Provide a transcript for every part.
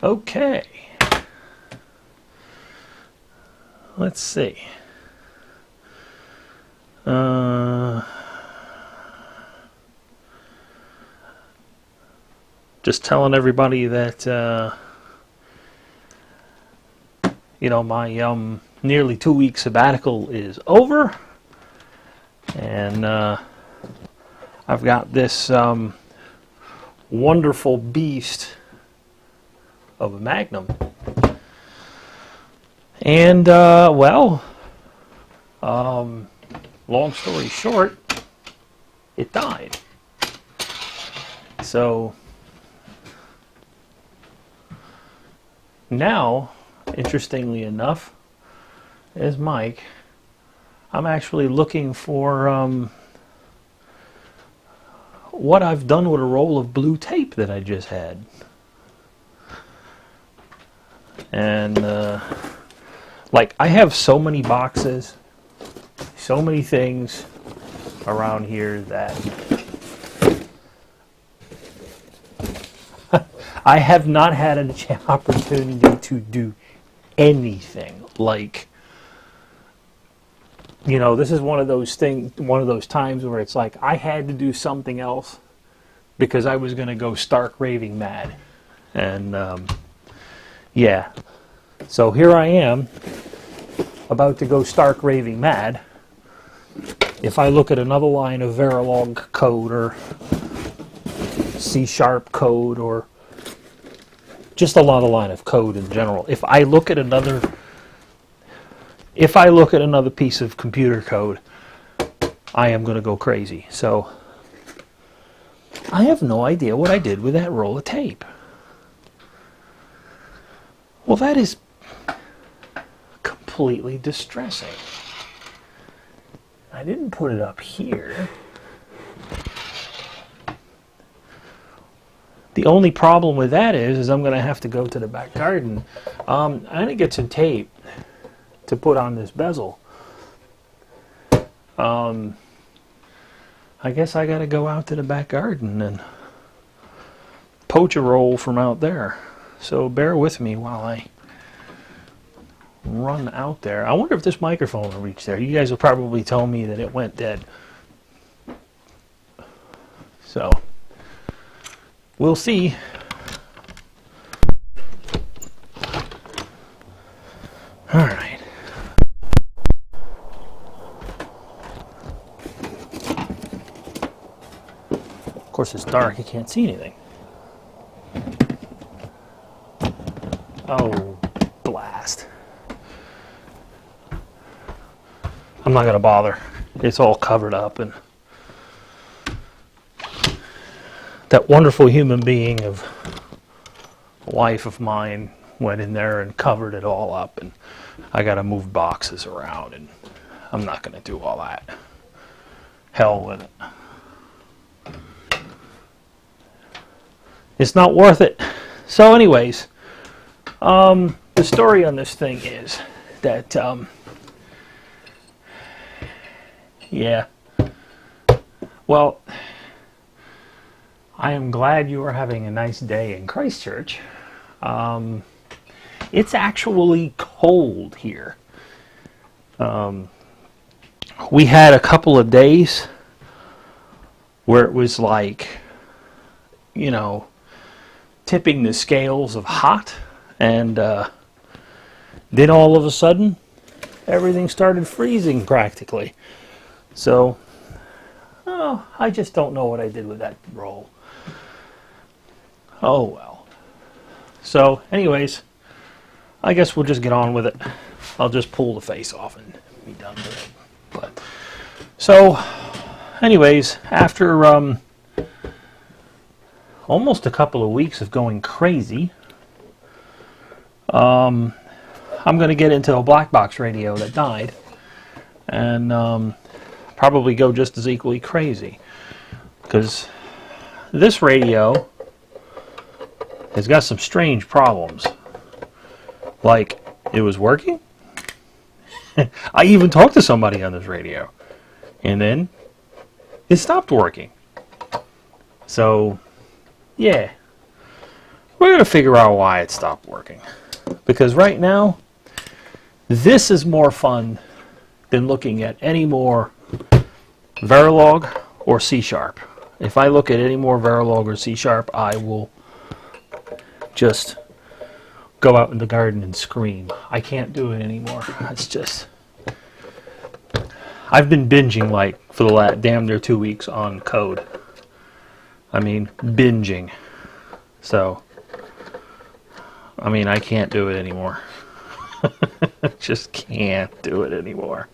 Okay. Let's see. Just telling everybody that my nearly 2-week sabbatical is over, and I've got this wonderful beast of a Magnum, and long story short, it died. So now, interestingly enough, as Mike, I'm actually looking for what I've done with a roll of blue tape that I just had. And I have so many boxes, so many things around here that I have not had an opportunity to do anything. This is one of those times where it's like I had to do something else because I was going to go stark raving mad. And yeah, so here I am about to go stark raving mad. If I look at another line of Verilog code or C# code or just a lot of line of code in general, if I look at another piece of computer code, I am going to go crazy. So I have no idea what I did with that roll of tape. Well, that is completely distressing. I didn't put it up here. The only problem with that is I'm going to have to go to the back garden. I'm going to get some tape to put on this bezel. I guess I got to go out to the back garden and poach a roll from out there. So bear with me while I run out there. I wonder if this microphone will reach there. You guys will probably tell me that it went dead. So we'll see. All right. Of course, it's dark. You can't see anything. Oh, blast. I'm not going to bother. It's all covered up, and that wonderful human being of a wife of mine went in there and covered it all up, and I got to move boxes around, and I'm not going to do all that. Hell with it. It's not worth it. So anyways, the story on this thing is that, well, I am glad you are having a nice day in Christchurch. It's actually cold here. We had a couple of days where it was like, tipping the scales of hot, and then all of a sudden everything started freezing practically. So I just don't know what I did with that roll. Oh well. So anyways, I guess we'll just get on with it. I'll just pull the face off and be done with it. But so anyways, after almost a couple of weeks of going crazy, I'm going to get into a black box radio that died, and probably go just as equally crazy, because this radio has got some strange problems. Like, it was working. I even talked to somebody on this radio, and then it stopped working. So yeah, we're going to figure out why it stopped working. Because right now, this is more fun than looking at any more Verilog or C#. If I look at any more Verilog or C#, I will just go out in the garden and scream. I can't do it anymore. It's just... I've been binging like for the last damn near 2 weeks on code. I mean, binging. So, I mean, I can't do it anymore. Just can't do it anymore.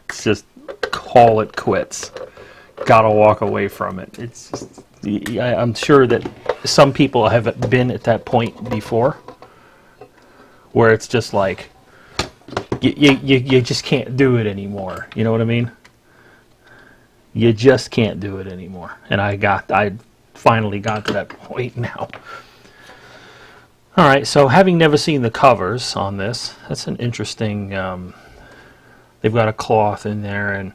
It's just call it quits. Gotta walk away from it. It's just, I'm sure that some people have been at that point before, where it's just like you just can't do it anymore. You know what I mean? You just can't do it anymore. And I finally got to that point now. All right, so having never seen the covers on this, that's an interesting. They've got a cloth in there, and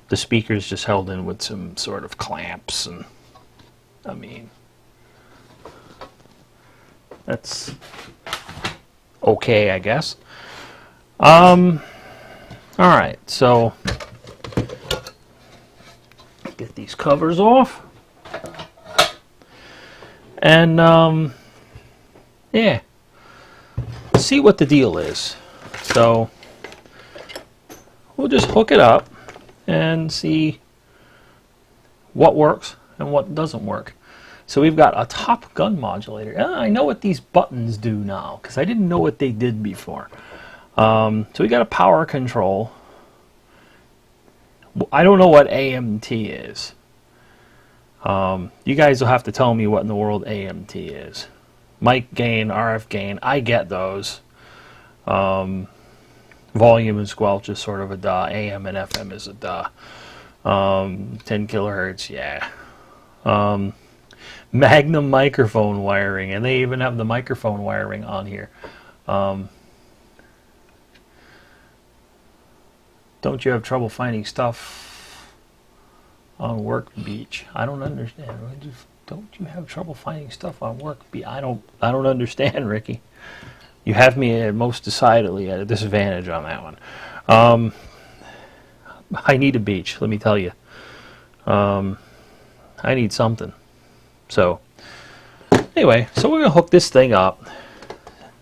the speaker's just held in with some sort of clamps, and I mean, that's okay, I guess. All right, so get these covers off, and yeah, see what the deal is. So we'll just hook it up and see what works and what doesn't work. So we've got a Top Gun modulator. I know what these buttons do now, because I didn't know what they did before. So we got a power control. I don't know what AMT is. You guys will have to tell me what in the world AMT is. Mic gain, RF gain, I get those. Volume and squelch is sort of a duh. AM and FM is a duh. 10 kilohertz, yeah. Magnum microphone wiring, and they even have the microphone wiring on here. Don't you have trouble finding stuff on Work Beach? I don't understand. Don't you have trouble finding stuff on Work Beach? I don't understand, Ricky. You have me most decidedly at a disadvantage on that one. I need a beach, let me tell you. I need something. So, anyway, so we're going to hook this thing up,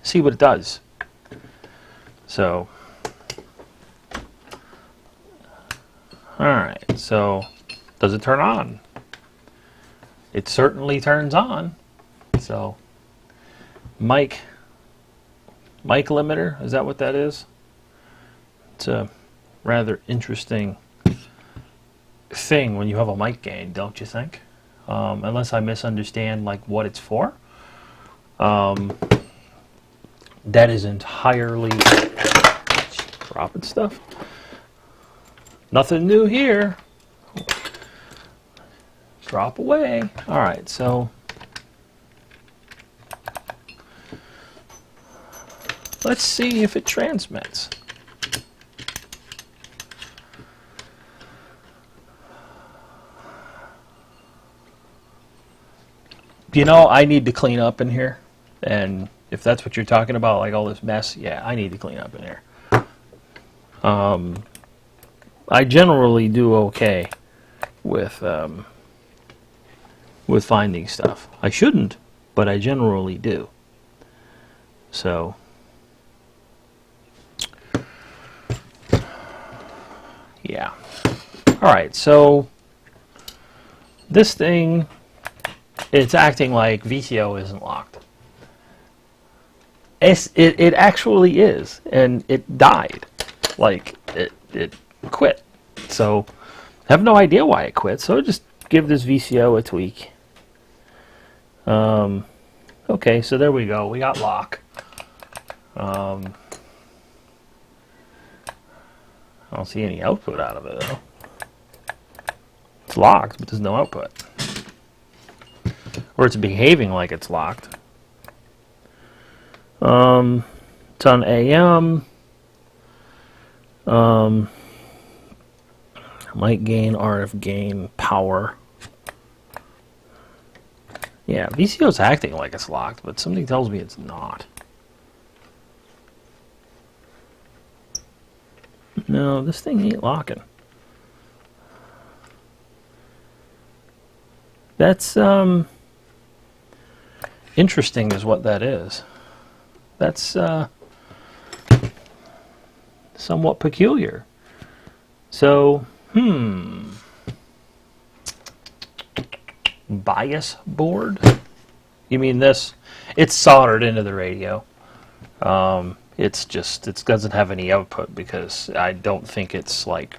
see what it does. So, alright, so does it turn on? It certainly turns on. So, mic limiter, is that what that is? It's a rather interesting thing when you have a mic gain, don't you think? Unless I misunderstand like what it's for. That is entirely dropping stuff. Nothing new here. Drop away. All right, so let's see if it transmits. You know, I need to clean up in here, and if that's what you're talking about, like all this mess, yeah, I need to clean up in here. I generally do okay with finding stuff. I shouldn't, but I generally do. So, yeah. All right, so this thing, it's acting like VCO isn't locked. It actually is, and it died. Like, it quit. So, I have no idea why it quit, so just give this VCO a tweak. Okay, so there we go. We got lock. I don't see any output out of it, though. It's locked, but there's no output. Or it's behaving like it's locked. It's on AM. Mic gain, RF gain, power. Yeah, VCO's acting like it's locked, but something tells me it's not. No, this thing ain't locking. That's, interesting is what that is. That's, somewhat peculiar. So, bias board? You mean this? It's soldered into the radio. It doesn't have any output because I don't think it's like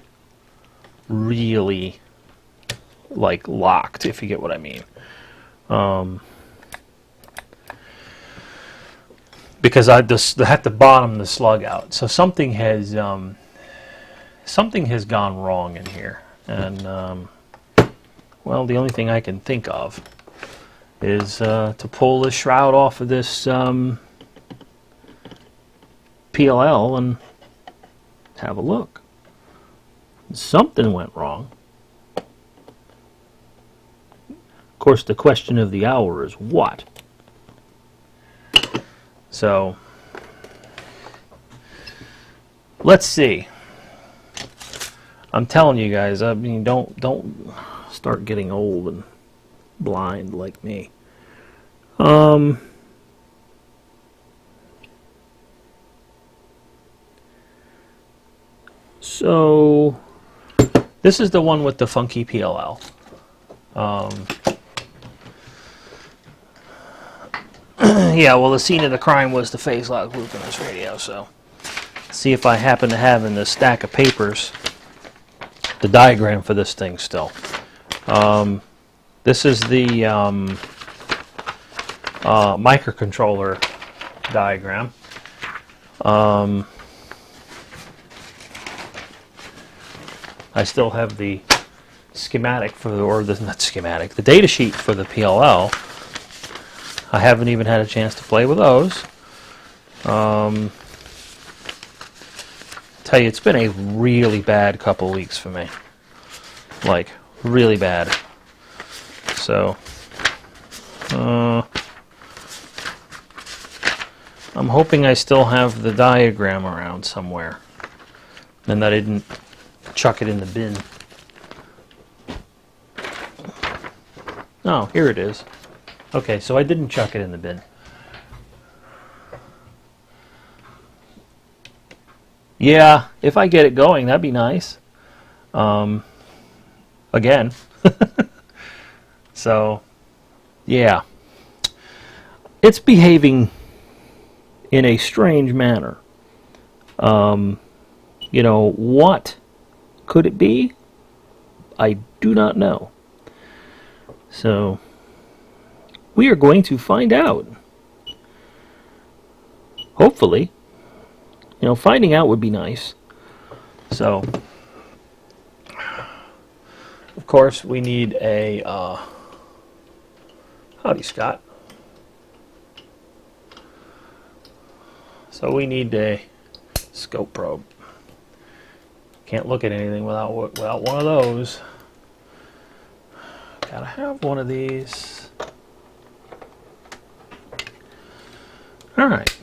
really like locked, if you get what I mean. Because I just have to bottom the slug out. So something has gone wrong in here, and well, the only thing I can think of is to pull the shroud off of this PLL and have a look. Something went wrong. Of course, the question of the hour is what? So, let's see. I'm telling you guys, I mean, don't start getting old and blind like me. So, this is the one with the funky PLL. Yeah, well, the scene of the crime was the phase lock loop in this radio, so see if I happen to have in this stack of papers the diagram for this thing still. This is the microcontroller diagram. I still have the schematic for the, or the, not schematic, the data sheet for the PLL. I haven't even had a chance to play with those. Tell you, it's been a really bad couple weeks for me. Like, really bad. So, I'm hoping I still have the diagram around somewhere, and that I didn't chuck it in the bin. Oh, here it is. Okay, so I didn't chuck it in the bin. Yeah, if I get it going, that'd be nice. Again. So, yeah. It's behaving in a strange manner. You know, what could it be? I do not know. So, we are going to find out. Hopefully. You know, finding out would be nice. So, of course, we need a, howdy, Scott. So we need a scope probe. Can't look at anything without one of those. Gotta have one of these. All right.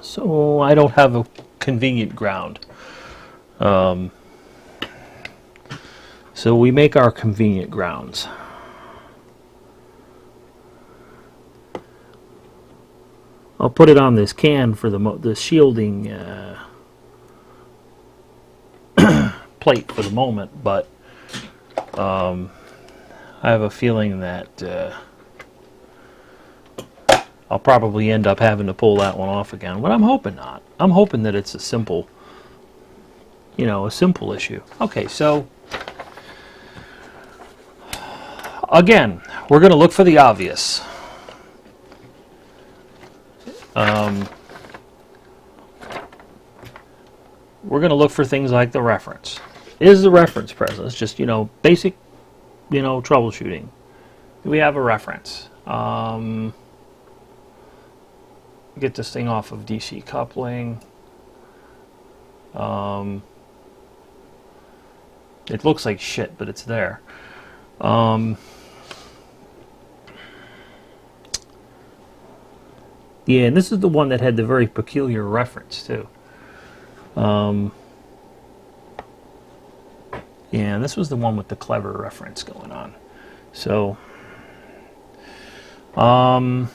So I don't have a convenient ground. So we make our convenient grounds. I'll put it on this can for the shielding plate for the moment, but I have a feeling that I'll probably end up having to pull that one off again, but I'm hoping not. I'm hoping that it's a simple, you know, a simple issue. Okay, so again, we're going to look for the obvious. We're going to look for things like the reference. Is the reference present? It's just, you know, basic, you know, troubleshooting. Do we have a reference? Get this thing off of DC coupling. It looks like shit, but it's there. Yeah, and this is the one that had the very peculiar reference, too. Yeah, this was the one with the clever reference going on. So, now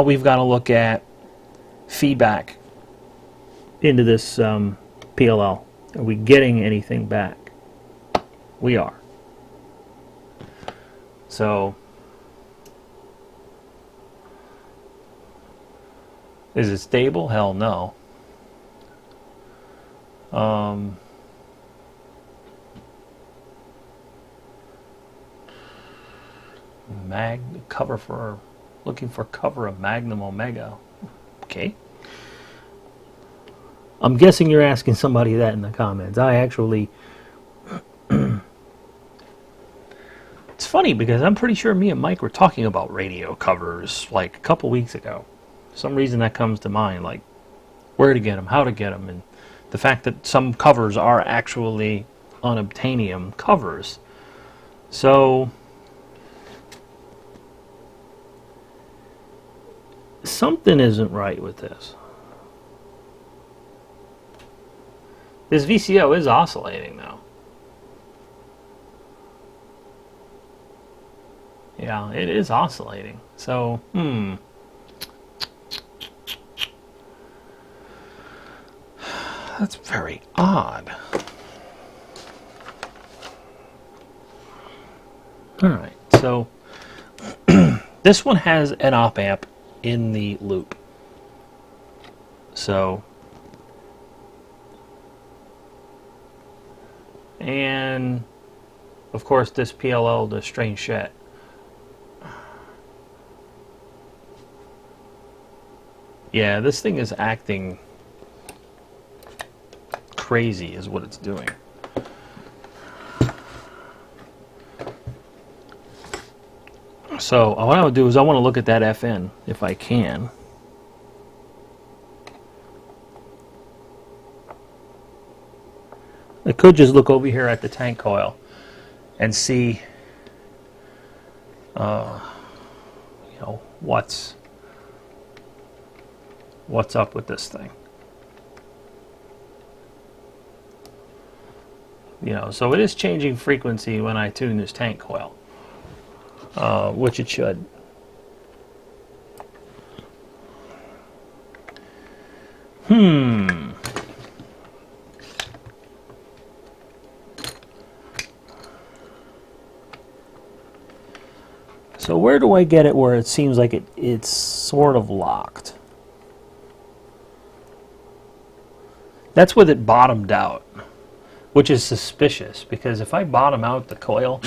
we've got to look at feedback into this PLL. Are we getting anything back? We are. So, is it stable? Hell no. Cover for, looking for cover of Magnum Omega. Okay. I'm guessing you're asking somebody that in the comments. I actually... It's funny because I'm pretty sure me and Mike were talking about radio covers like a couple weeks ago. For some reason that comes to mind, like where to get them, how to get them, and the fact that some covers are actually unobtainium covers. So... something isn't right with this. This VCO is oscillating now. Yeah, it is oscillating. So, that's very odd. Alright, so this one has an op amp in the loop. So, and of course this PLL, the strange shit. Yeah, this thing is acting crazy is what it's doing. So what I would do is I want to look at that FN if I can. I could just look over here at the tank coil and see, you know, what's up with this thing. You know, so it is changing frequency when I tune this tank coil. Which it should. So where do I get it where it seems like it's sort of locked? That's with it bottomed out, which is suspicious because if I bottom out the coil,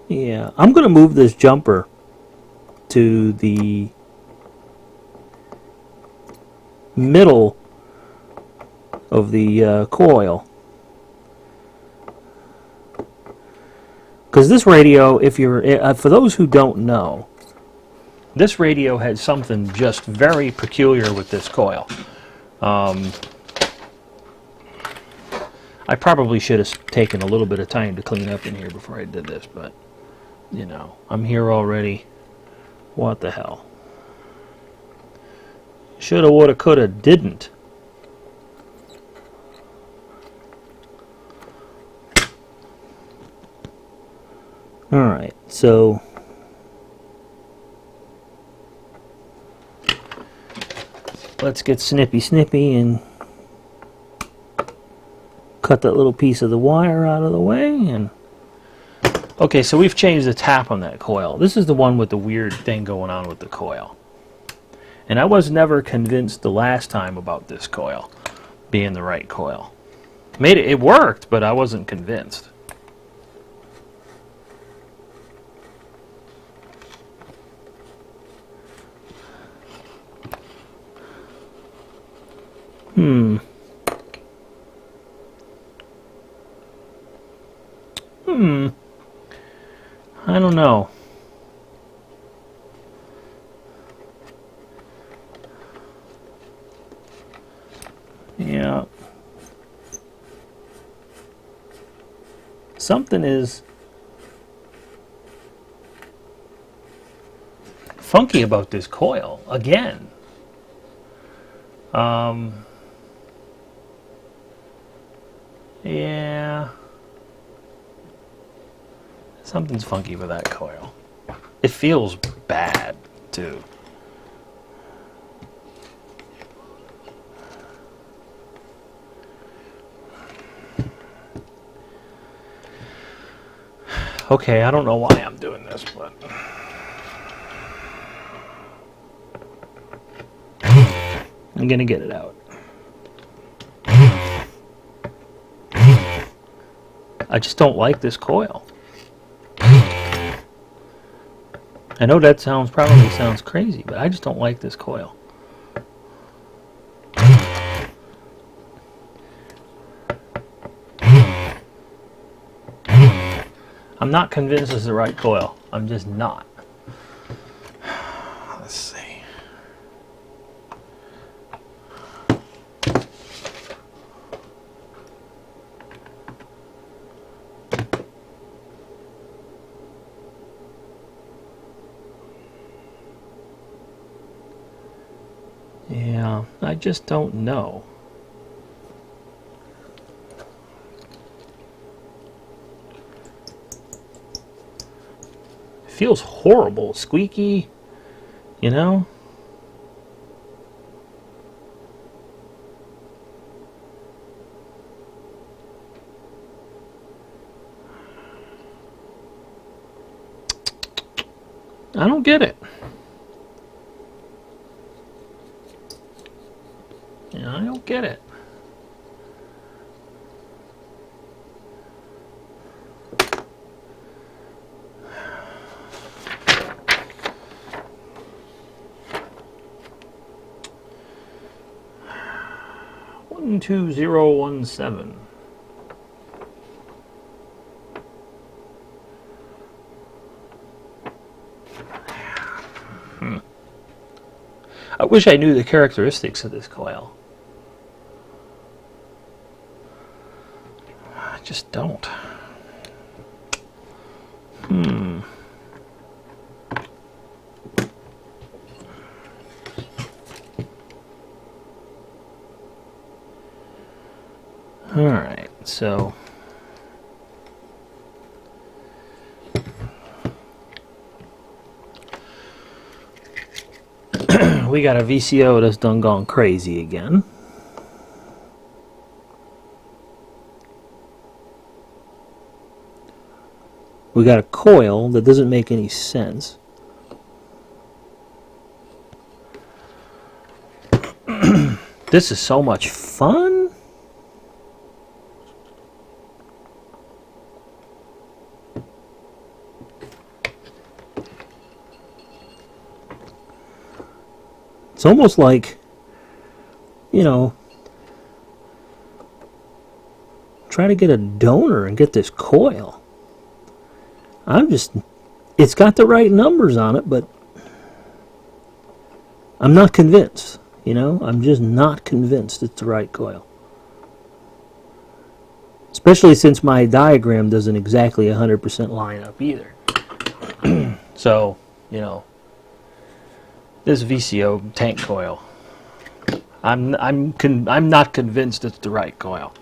yeah, I'm going to move this jumper to the middle of the coil. Because this radio, if you're, for those who don't know, this radio has something just very peculiar with this coil. I probably should have taken a little bit of time to clean up in here before I did this, but, you know, I'm here already. What the hell? Shoulda, woulda, coulda, didn't. Alright, so let's get snippy and cut that little piece of the wire out of the way. And okay, so we've changed the tap on that coil. This is the one with the weird thing going on with the coil. And I was never convinced the last time about this coil being the right coil. It worked, but I wasn't convinced. I don't know. Yeah. Something is funky about this coil again. Yeah. Something's funky with that coil. It feels bad, too. Okay, I don't know why I'm doing this, but... I'm gonna get it out. I just don't like this coil. I know that probably sounds crazy, but I just don't like this coil. I'm not convinced it's the right coil. I'm just not. Let's see. Yeah, I just don't know. It feels horrible, squeaky, you know? I don't get it. Yeah, I don't get it. One 2017. I wish I knew the characteristics of this coil. I just don't. Alright, so... we got a VCO that's done gone crazy again. We got a coil that doesn't make any sense. This is so much fun. It's almost like, you know, try to get a donor and get this coil. It's got the right numbers on it, but I'm not convinced, you know? I'm just not convinced it's the right coil. Especially since my diagram doesn't exactly 100% line up either. So, you know, this VCO tank coil, I'm not convinced it's the right coil.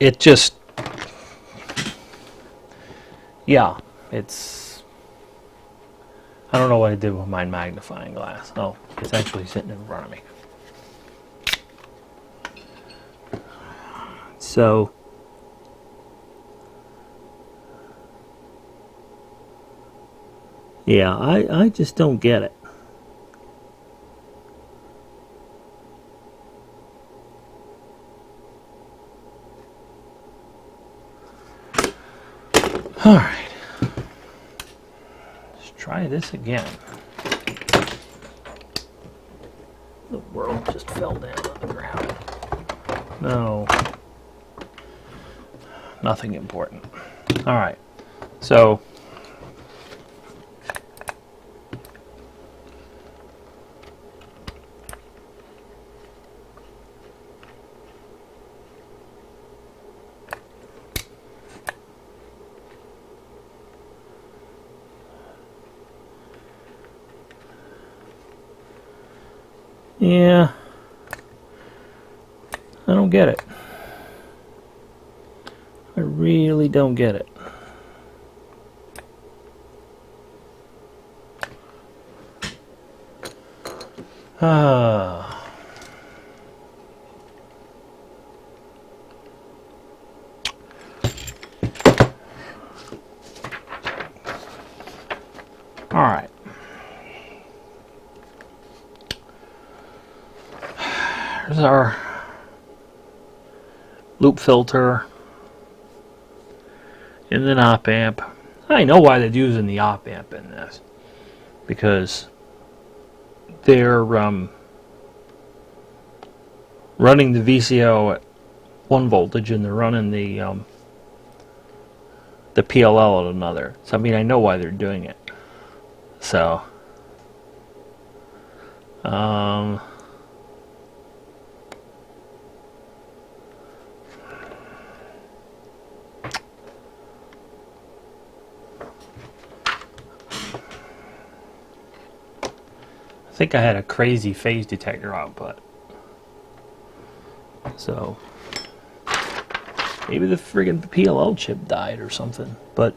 It just, yeah, it's, I don't know what I did with my magnifying glass. Oh, it's actually sitting in front of me. So, yeah, I just don't get it. All right, let's try this again. The world just fell down on the ground. No. Nothing important. All right. So yeah, I don't get it. I really don't get it. Ah. All right. There's our loop filter in an op amp. I know why they're using the op amp in this, because they're running the VCO at one voltage and they're running the PLL at another. So I mean, I know why they're doing it. So I think I had a crazy phase detector output. So maybe the friggin' PLL chip died or something. But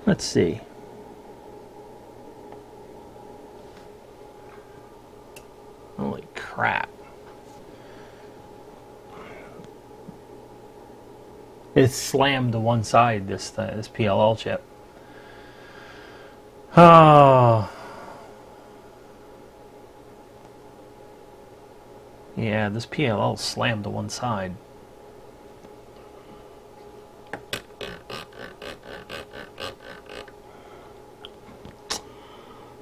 let's see. Holy crap. It's slammed to one side, this PLL chip. Oh. Yeah, this PLL slammed to one side.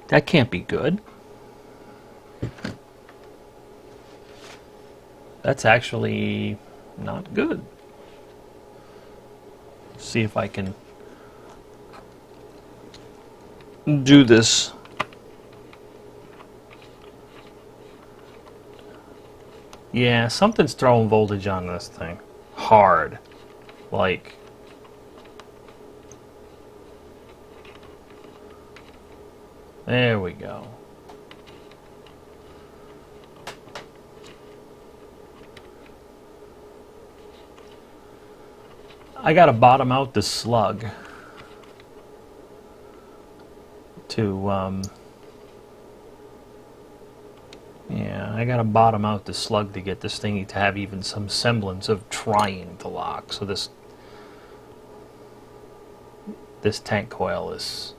That can't be good. That's actually not good. Let's see if I can do this. Yeah, something's throwing voltage on this thing. Hard. Like, there we go. I gotta bottom out the slug to yeah, I gotta bottom out the slug to get this thing to have even some semblance of trying to lock. So this tank coil is,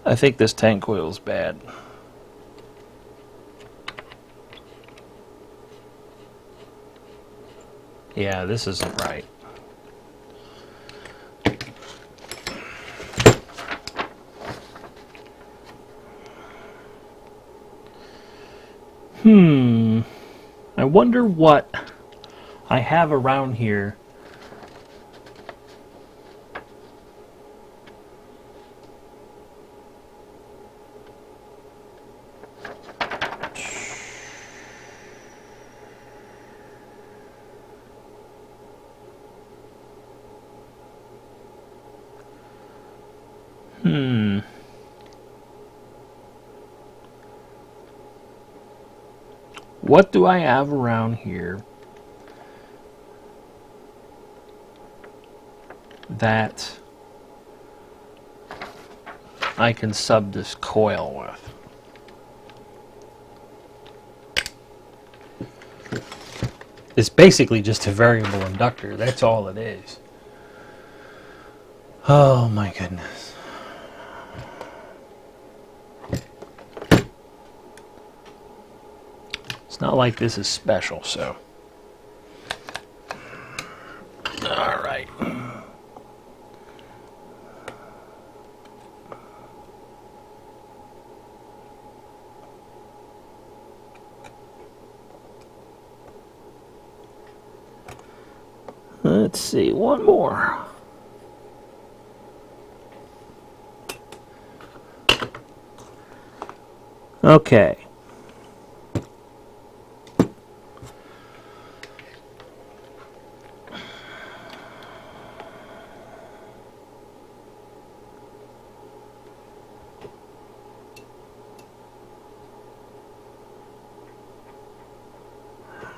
I think this tank coil is bad. Yeah, this isn't right. I wonder what I have around here. What do I have around here that I can sub this coil with? It's basically just a variable inductor. That's all it is. Oh my goodness. Not like this is special, so. All right. Let's see, one more. Okay.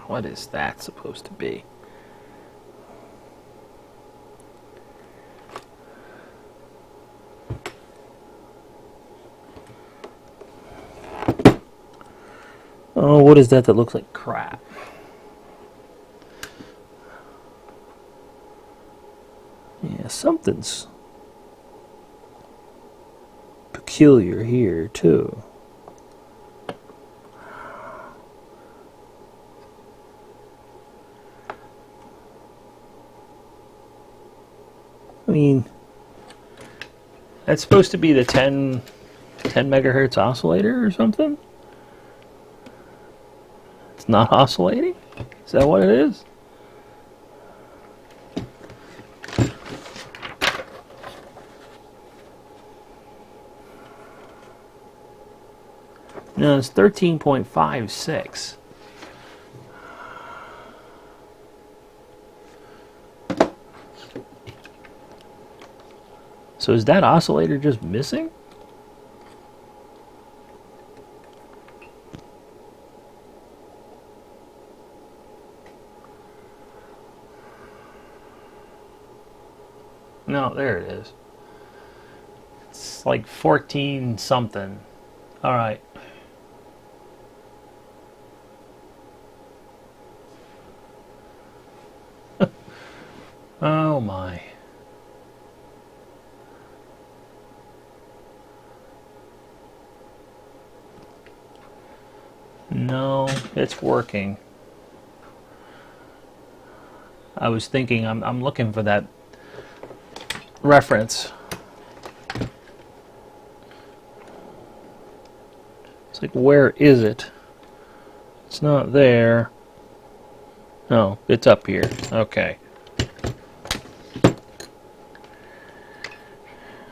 What is that supposed to be? Oh, what is that looks like crap? Yeah, something's peculiar here, too. I mean, that's supposed to be the 10 megahertz oscillator or something? It's not oscillating? Is that what it is? No, it's 13.56. So is that oscillator just missing? No, there it is. It's like 14 something. All right. Oh my. No, it's working. I was thinking I'm looking for that reference. It's like, where is it? It's not there. No, it's up here. Okay.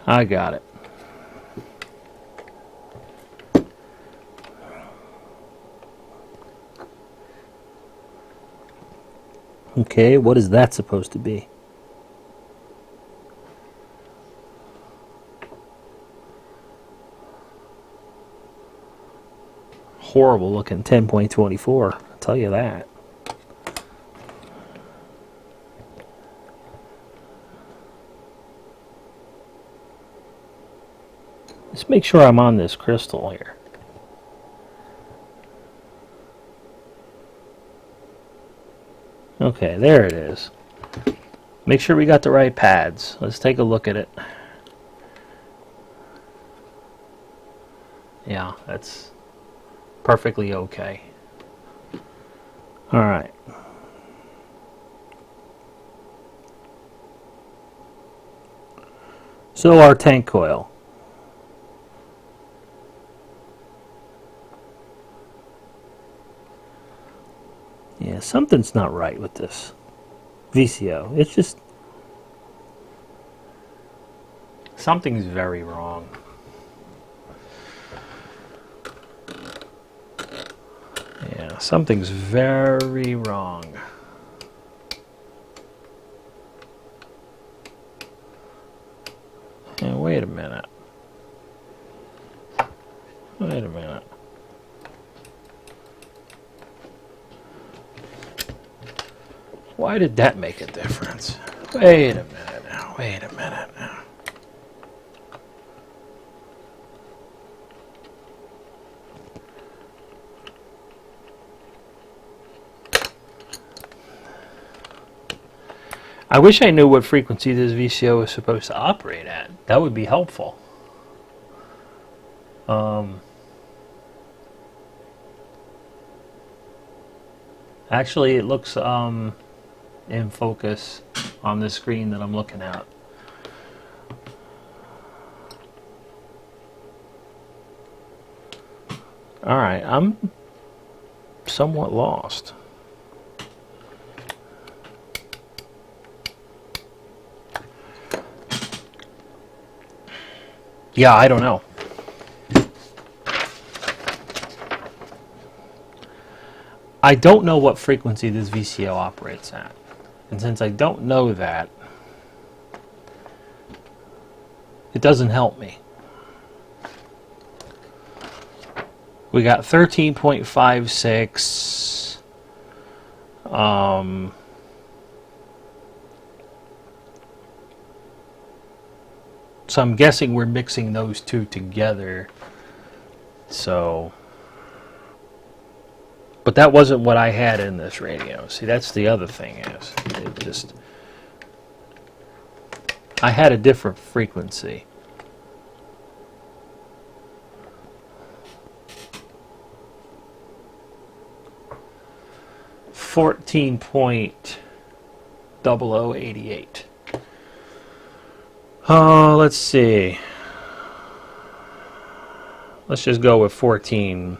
I got it. Okay, what is that supposed to be? Horrible looking 10.24, I'll tell you that. Let's make sure I'm on this crystal here. Okay, there it is. Make sure we got the right pads. Let's take a look at it. Yeah, that's perfectly okay. All right. So our tank coil. Yeah, something's not right with this VCO. It's just... something's very wrong. Yeah, something's very wrong. Hey, wait a minute. Wait a minute. Why did that make a difference? Wait a minute now. Wait a minute now. I wish I knew what frequency this VCO is supposed to operate at. That would be helpful. Actually, it looks in focus on the screen that I'm looking at. Alright, I'm somewhat lost. Yeah, I don't know. I don't know what frequency this VCO operates at. And since I don't know that, it doesn't help me. We got 13.56. So I'm guessing we're mixing those two together. So, but that wasn't what I had in this radio. See, that's the other thing is, it just, I had a different frequency. .0088. Let's see. Let's just go with 14.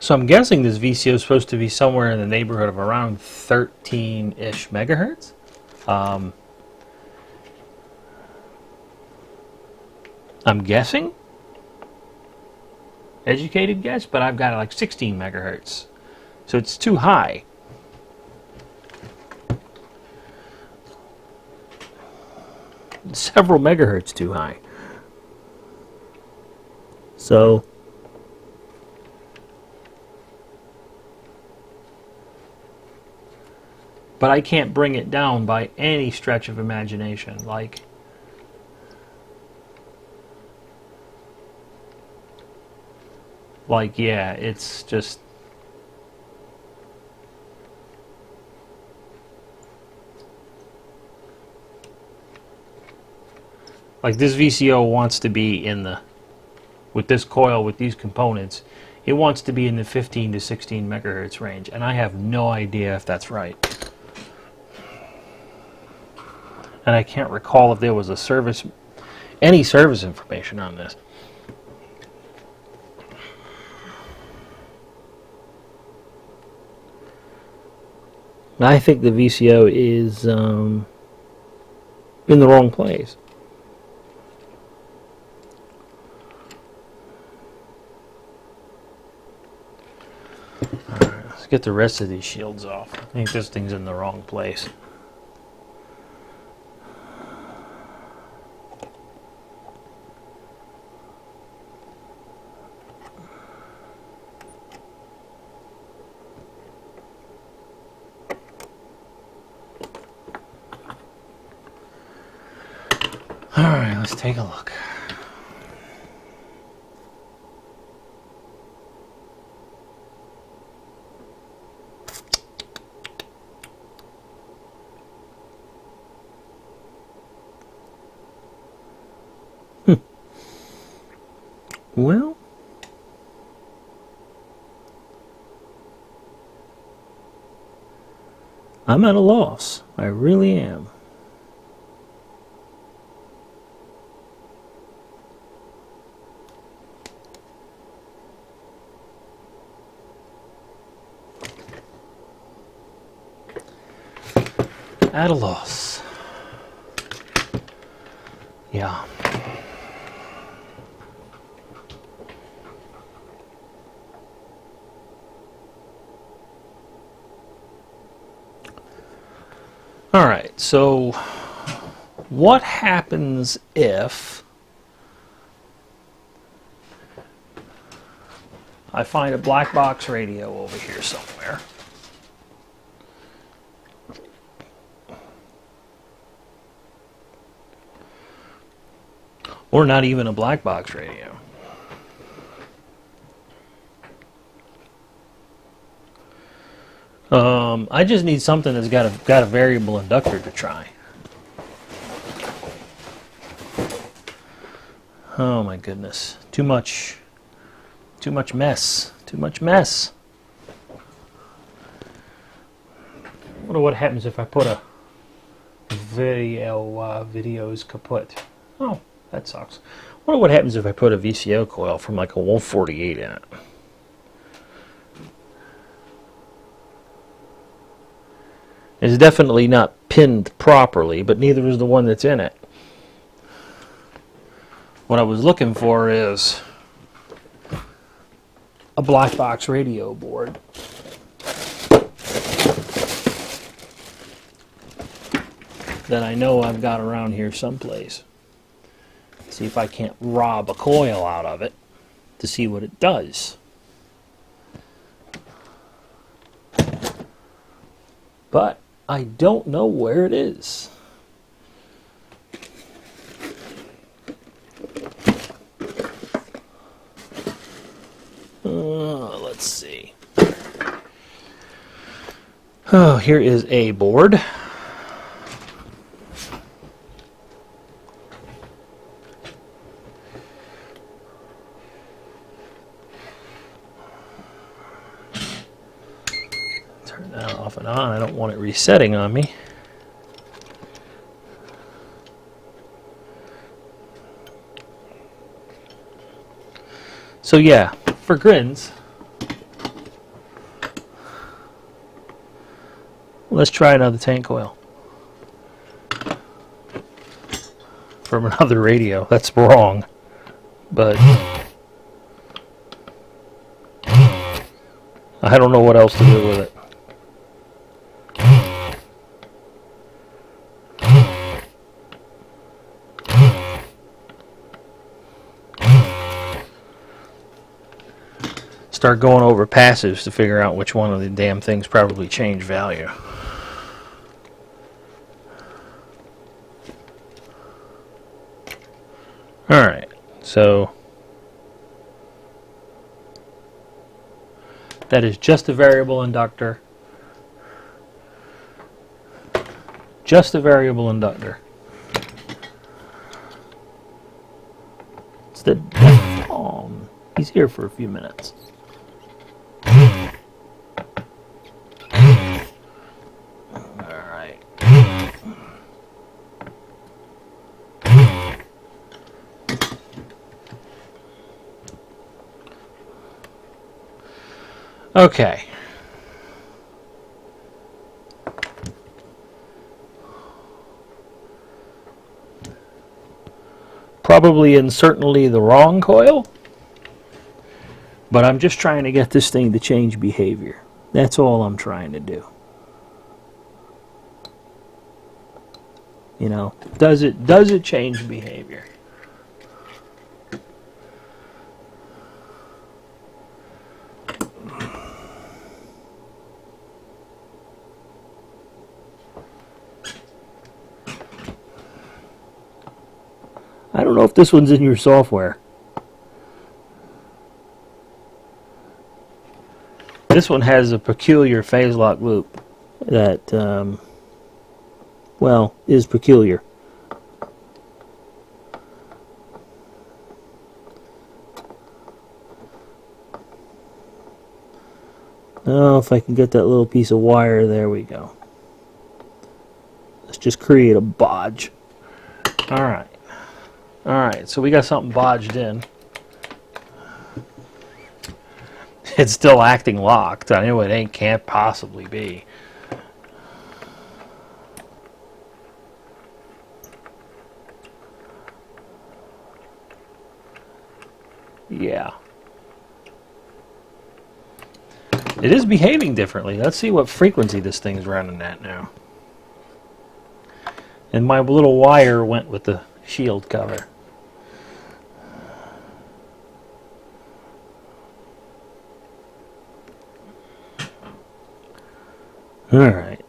So I'm guessing this VCO is supposed to be somewhere in the neighborhood of around 13-ish megahertz. I'm guessing. Educated guess, but I've got like 16 megahertz. So it's too high. Several megahertz too high. So but I can't bring it down by any stretch of imagination. Like yeah, it's just like this VCO wants to be in the, with this coil, with these components, it wants to be in the 15 to 16 megahertz range, and I have no idea if that's right. And I can't recall if there was any service information on this. I think the VCO is in the wrong place. Alright, let's get the rest of these shields off. I think this thing's in the wrong place. Alright, let's take a look. Well, I'm at a loss. I really am. At a loss. Yeah. All right, so what happens if I find a black box radio over here somewhere? Or not even a black box radio. I just need something that's got a variable inductor to try. Oh my goodness. Too much mess. Too much mess. I wonder what happens if I put a video's kaput. Oh, that sucks. I wonder what happens if I put a VCO coil from like a 148 in it. It's definitely not pinned properly, but neither is the one that's in it. What I was looking for is a black box radio board. That I know I've got around here someplace. See if I can't rob a coil out of it to see what it does. But I don't know where it is. Let's see. Oh, here is a board. Turn that off and on. I don't want it resetting on me. So yeah, for grins, let's try another tank coil from another radio. That's wrong, but I don't know what else to do with it. Start going over passives to figure out which one of the damn things probably change value. Alright, so that is just a variable inductor. Just a variable inductor. It's the he's here for a few minutes. Alright. Okay. Probably and certainly the wrong coil, but I'm just trying to get this thing to change behavior. That's all I'm trying to do. You know, does it change behavior? I don't know if this one's in your software. This one has a peculiar phase lock loop that, well, is peculiar. Oh, if I can get that little piece of wire, there we go. Let's just create a bodge. Alright. Alright, so we got something bodged in. It's still acting locked. I know it can't possibly be. Yeah. It is behaving differently. Let's see what frequency this thing's running at now. And my little wire went with the shield cover. All right.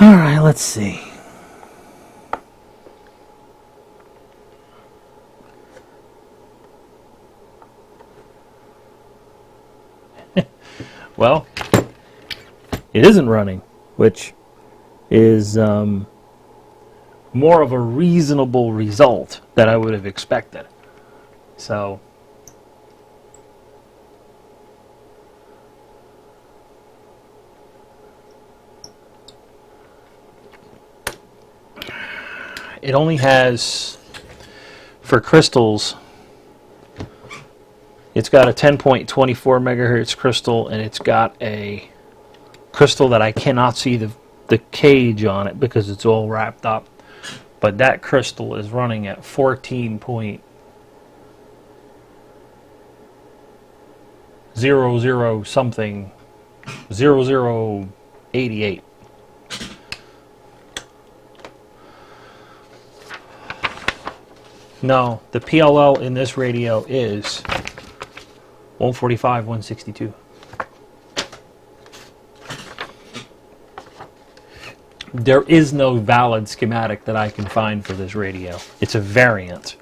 All right, let's see. Well, it isn't running, which is more of a reasonable result that I would have expected. So it only has, for crystals, it's got a 10.24 megahertz crystal, and it's got a crystal that I cannot see the cage on it because it's all wrapped up. But that crystal is running at 14.00 something, 0088. No, the PLL in this radio is 145, 162. There is no valid schematic that I can find for this radio. It's a variant.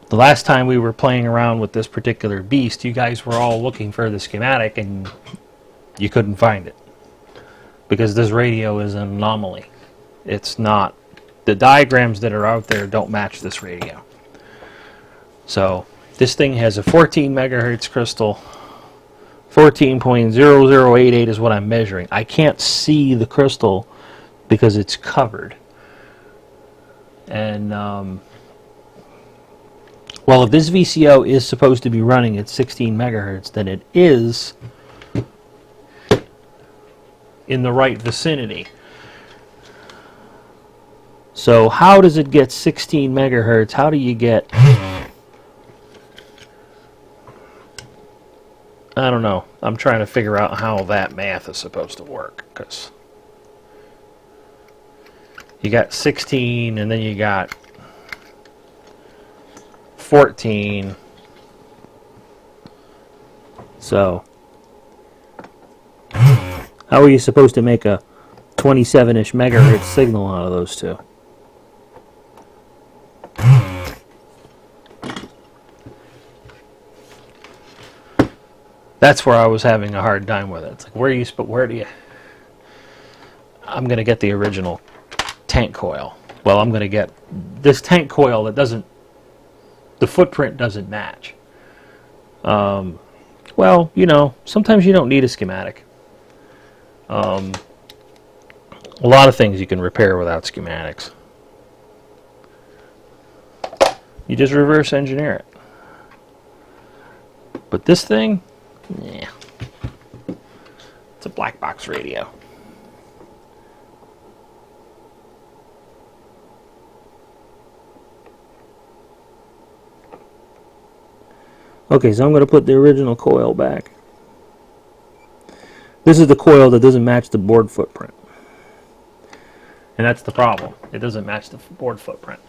The last time we were playing around with this particular beast, you guys were all looking for the schematic and you couldn't find it. Because this radio is an anomaly. It's not. The diagrams that are out there don't match this radio. So this thing has a 14 megahertz crystal. 14.0088 is what I'm measuring. I can't see the crystal because it's covered. And well, if this VCO is supposed to be running at 16 megahertz, then it is in the right vicinity. So how does it get 16 megahertz? How do you get... I don't know. I'm trying to figure out how that math is supposed to work, because you got 16 and then you got 14. So how are you supposed to make a 27-ish megahertz signal out of those two? That's where I was having a hard time with it. It's like, where do you... I'm going to get the original tank coil. Well, I'm going to get this tank coil that doesn't... The footprint doesn't match. Well, you know, sometimes you don't need a schematic. A lot of things you can repair without schematics. You just reverse engineer it. But this thing... yeah, it's a black box radio. Okay, so I'm going to put the original coil back. This is the coil that doesn't match the board footprint. And that's the problem. It doesn't match the board footprint.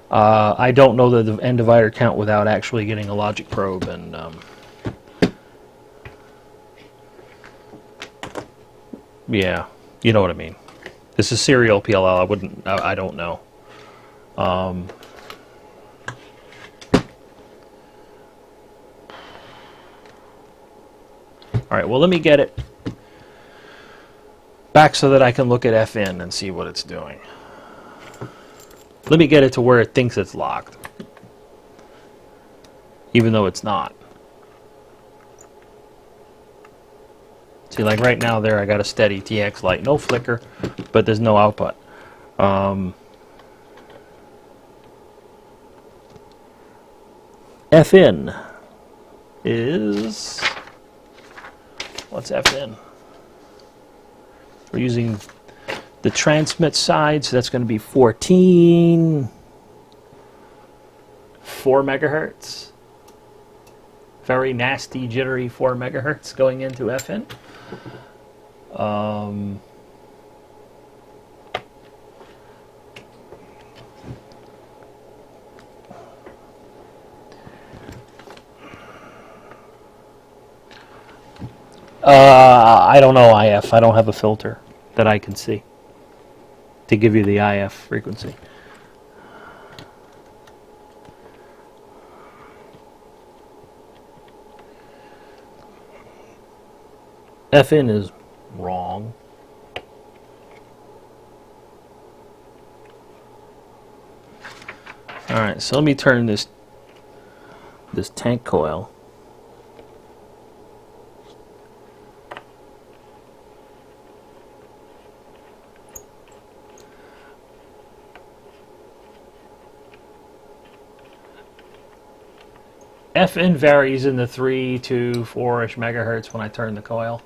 I don't know the end divider count without actually getting a logic probe, and yeah, you know what I mean. This is serial PLL. I don't know. All right, well, let me get it back so that I can look at FN and see what it's doing. Let me get it to where it thinks it's locked, even though it's not. See, like right now there, I got a steady TX light, no flicker, but there's no output. FN is... what's FN? We're using the transmit side, so that's going to be 4 megahertz. Very nasty, jittery 4 megahertz going into FN. I don't know IF. I don't have a filter that I can see to give you the IF frequency. FN is wrong. Alright, so let me turn this tank coil. FN varies in the 3 to 4-ish megahertz when I turn the coil.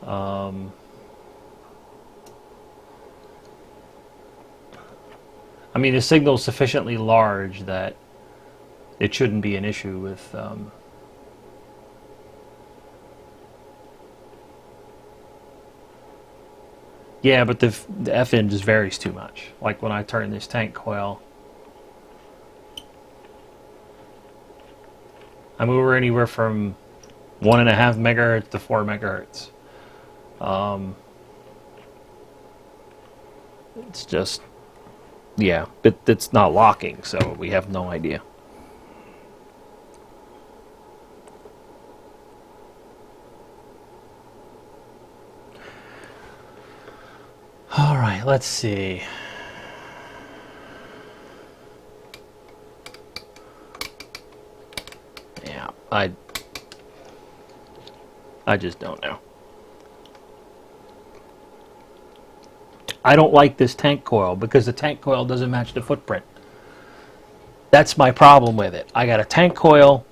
I mean, the signal is sufficiently large that it shouldn't be an issue with... yeah, but the FN just varies too much. Like when I turn this tank coil, I mean, we're anywhere from 1.5 megahertz to 4 megahertz. It's just, yeah, it's not locking, so we have no idea. All right, let's see. Yeah, I just don't know. I don't like this tank coil because the tank coil doesn't match the footprint. That's my problem with it. I got a tank coil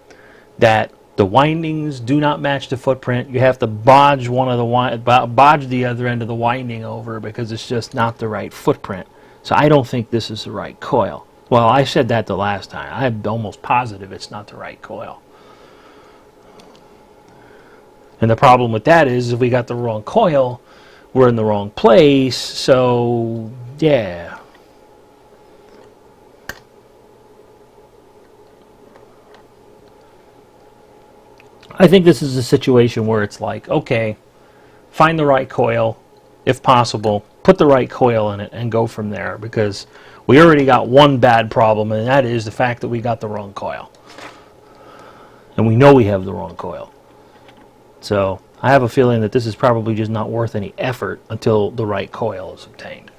that the windings do not match the footprint. You have to bodge bodge the other end of the winding over because it's just not the right footprint. So I don't think this is the right coil. Well, I said that the last time. I'm almost positive it's not the right coil. And the problem with that is if we got the wrong coil, we're in the wrong place. So, yeah. I think this is a situation where it's like, okay, find the right coil, if possible, put the right coil in it, and go from there, because we already got one bad problem, and that is the fact that we got the wrong coil. And we know we have the wrong coil. So I have a feeling that this is probably just not worth any effort until the right coil is obtained.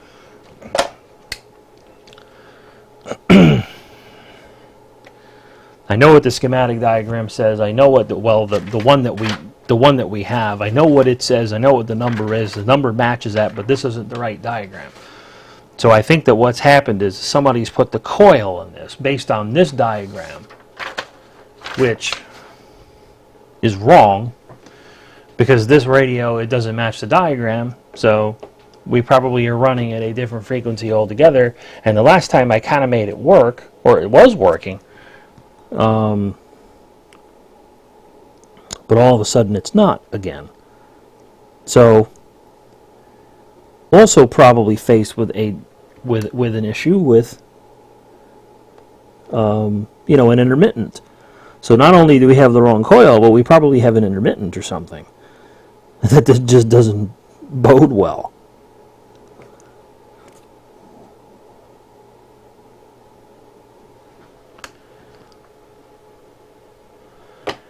I know what the schematic diagram says. I know what the one that we have. I know what it says. I know what the number is. The number matches that, but this isn't the right diagram. So I think that what's happened is somebody's put the coil in this based on this diagram, which is wrong because this radio, it doesn't match the diagram. So we probably are running at a different frequency altogether. And the last time I kind of made it work, or it was working, but all of a sudden it's not again. So also probably faced with an issue with an intermittent. So not only do we have the wrong coil, but we probably have an intermittent or something. That just doesn't bode well.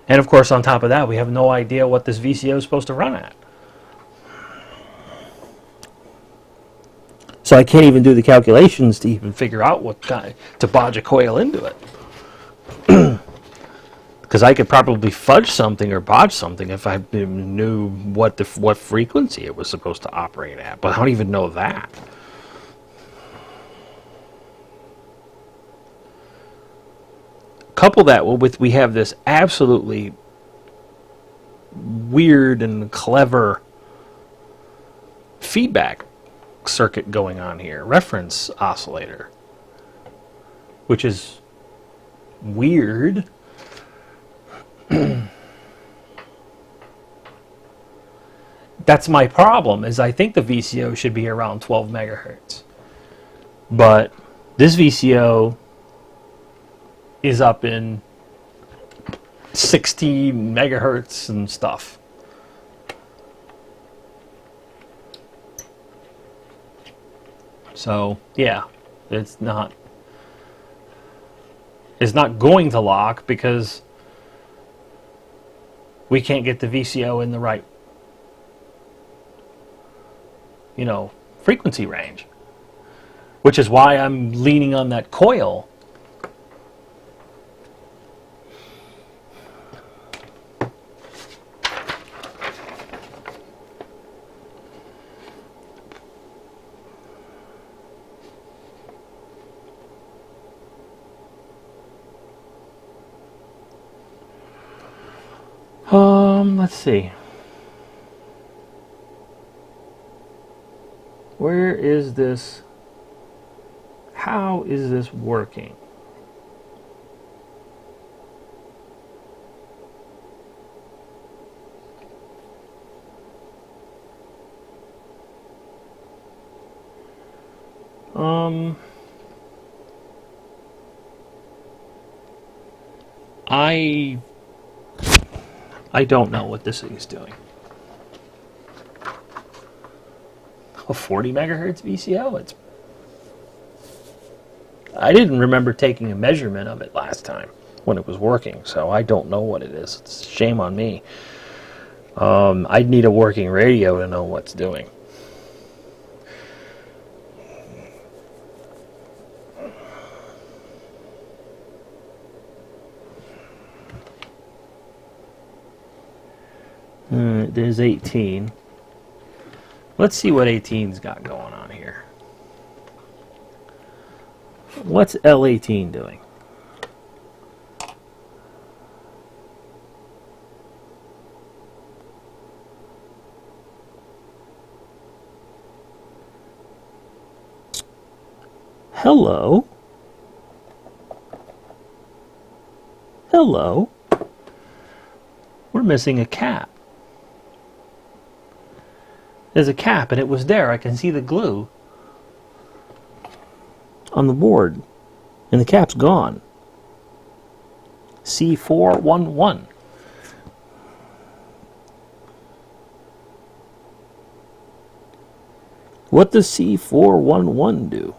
And of course, on top of that, we have no idea what this VCO is supposed to run at. So I can't even do the calculations to even figure out what kind to bodge a coil into it. Because I could probably fudge something or bodge something if I knew what frequency it was supposed to operate at. But I don't even know that. Couple that with we have this absolutely weird and clever feedback circuit going on here, reference oscillator, which is weird. That's my problem, is I think the VCO should be around 12 megahertz. But this VCO is up in 60 megahertz and stuff. So, yeah, it's not going to lock because we can't get the VCO in the right frequency range, which is why I'm leaning on that coil. Let's see. Where is this? How is this working? I don't know what this thing is doing. A 40 megahertz VCO? I didn't remember taking a measurement of it last time when it was working, so I don't know what it is. It's a shame on me. I'd need a working radio to know what's doing. There's 18. Let's see what 18's got going on here. What's L18 doing? Hello? Hello? We're missing a cap. There's a cap, and it was there. I can see the glue on the board, and the cap's gone. C411. What does C411 do?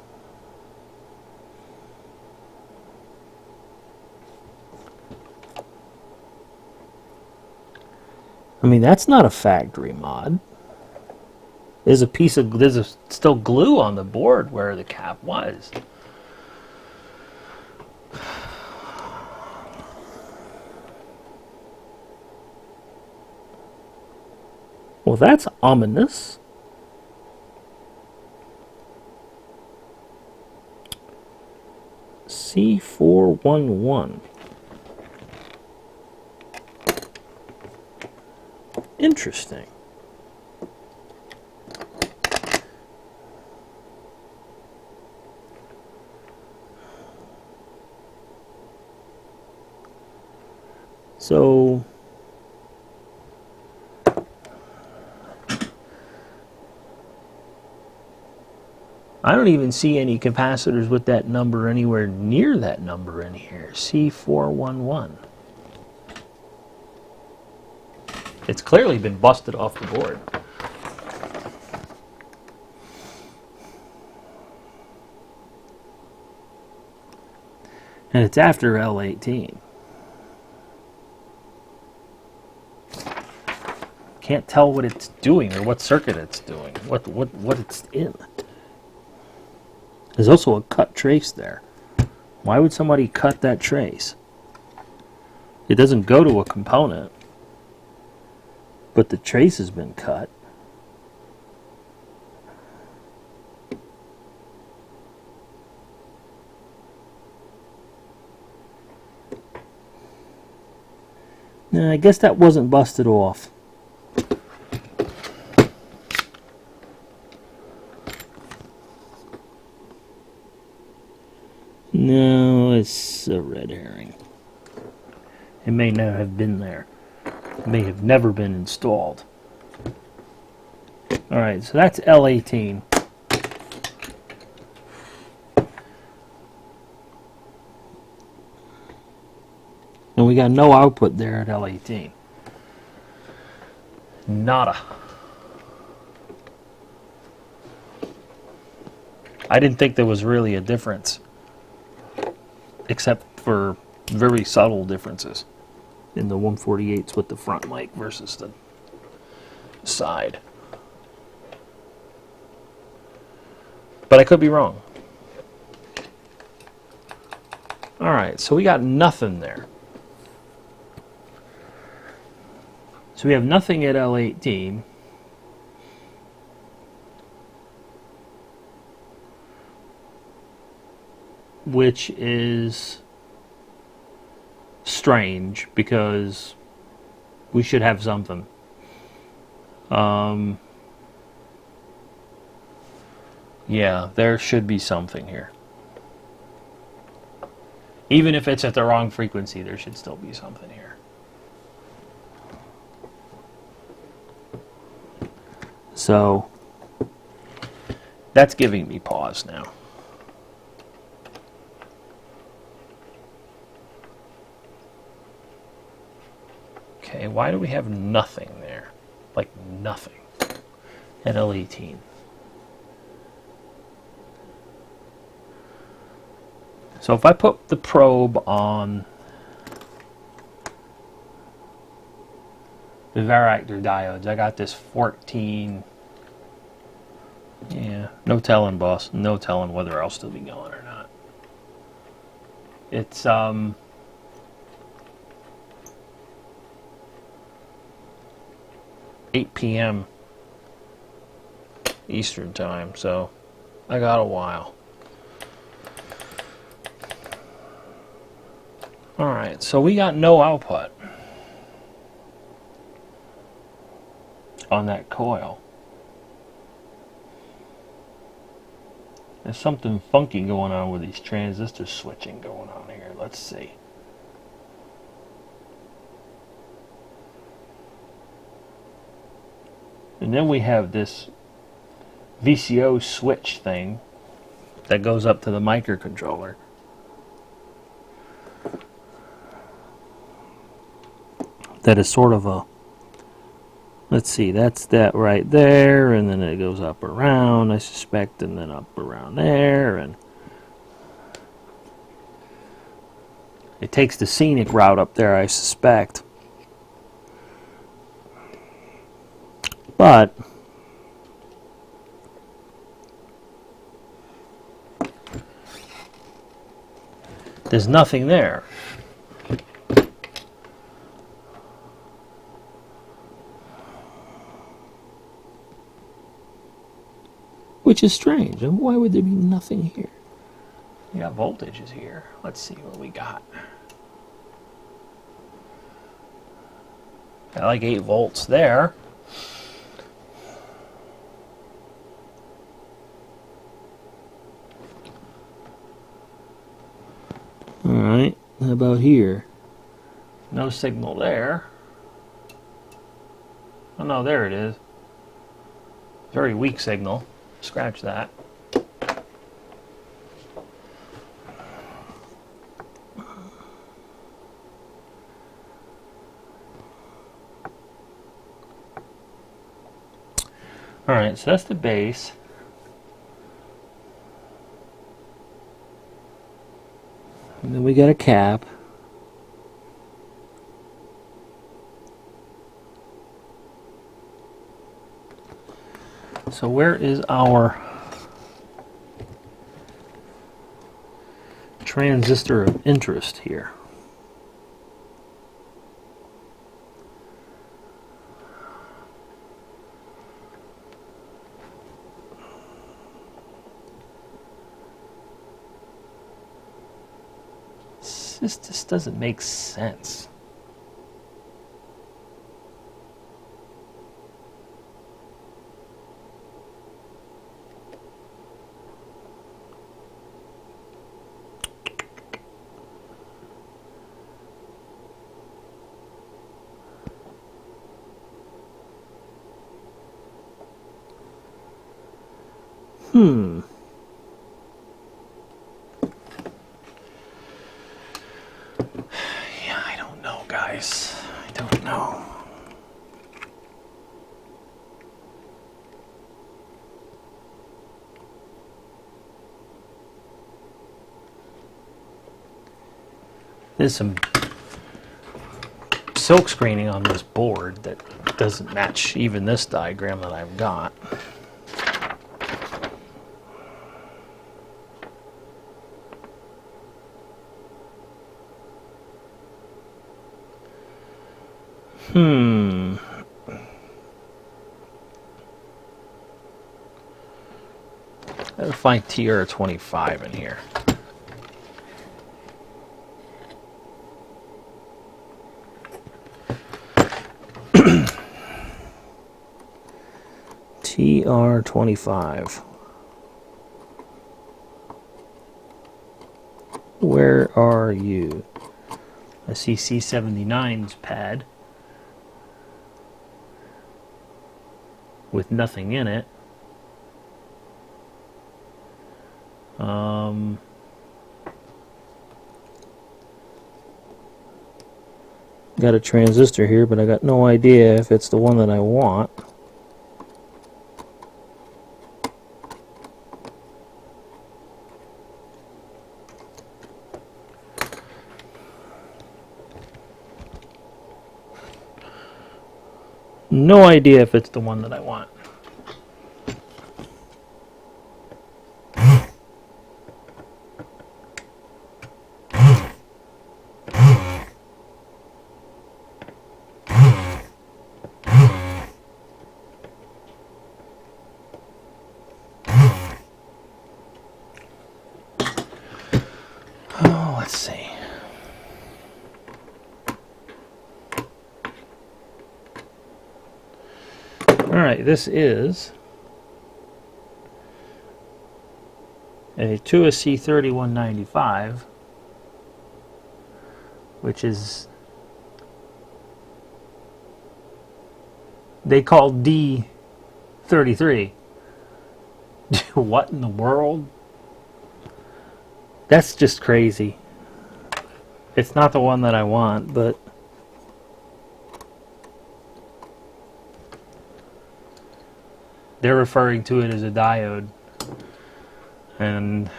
I mean, that's not a factory mod. There's still glue on the board where the cap was. Well, that's ominous. C411. Interesting. So I don't even see any capacitors with that number anywhere near that number in here. C411. It's clearly been busted off the board. And it's after L18. Can't tell what it's doing or what circuit it's doing, what it's in. There's also a cut trace there. Why would somebody cut that trace? It doesn't go to a component, but the trace has been cut. Nah, I guess that wasn't busted off. No, it's a red herring. It may not have been there. It may have never been installed. Alright, so that's L18. And we got no output there at L18. Nada. I didn't think there was really a difference, except for very subtle differences in the 148s with the front mic versus the side. But I could be wrong. All right, so we got nothing there. So we have nothing at L18. Which is strange because we should have something. Yeah, there should be something here. Even if it's at the wrong frequency, there should still be something here. So that's giving me pause now. Okay, why do we have nothing there? Like nothing at L18. So if I put the probe on the varactor diodes, I got this 14. Yeah, no telling, boss. No telling whether I'll still be going or not. It's 8 p.m. Eastern time, so I got a while. Alright, so we got no output on that coil. There's something funky going on with these transistor switching going on here. Let's see. And then we have this VCO switch thing that goes up to the microcontroller. That is sort of a, let's see, that's that right there, and then it goes up around, I suspect, and then up around there, and it takes the scenic route up there, I suspect. But there's nothing there. Which is strange. And why would there be nothing here? We got voltages here. Let's see what we got. Got like 8 volts there. Alright, how about here? No signal there. Oh no, there it is. Very weak signal. Scratch that. Alright, so that's the base. And then we got a cap. So where is our transistor of interest here? This doesn't make sense. Yeah, I don't know, guys. I don't know. There's some silk screening on this board that doesn't match even this diagram that I've got. Gotta find TR25 in here. TR25. Where are you? I see C79's pad with nothing in it. Got a transistor here, but I got no idea if it's the one that I want. No idea if it's the one that I want. Oh, let's see. Alright, this is a 2C3195, which is, they call D33. What in the world? That's just crazy. It's not the one that I want, but they're referring to it as a diode. And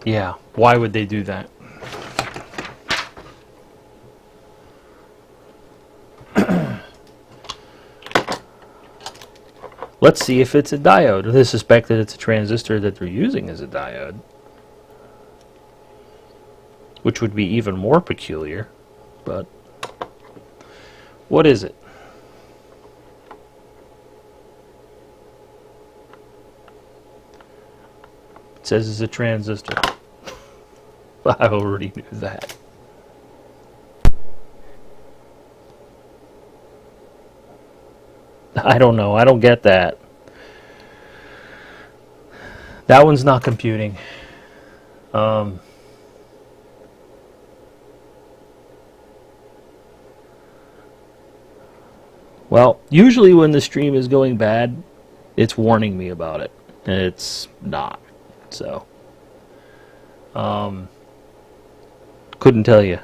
yeah, why would they do that? Let's see if it's a diode. They suspect that it's a transistor that they're using as a diode, which would be even more peculiar. But what is it? It says it's a transistor. I already knew that. I don't know. I don't get that. That one's not computing. Well, usually when the stream is going bad, it's warning me about it. And it's not. So, couldn't tell you.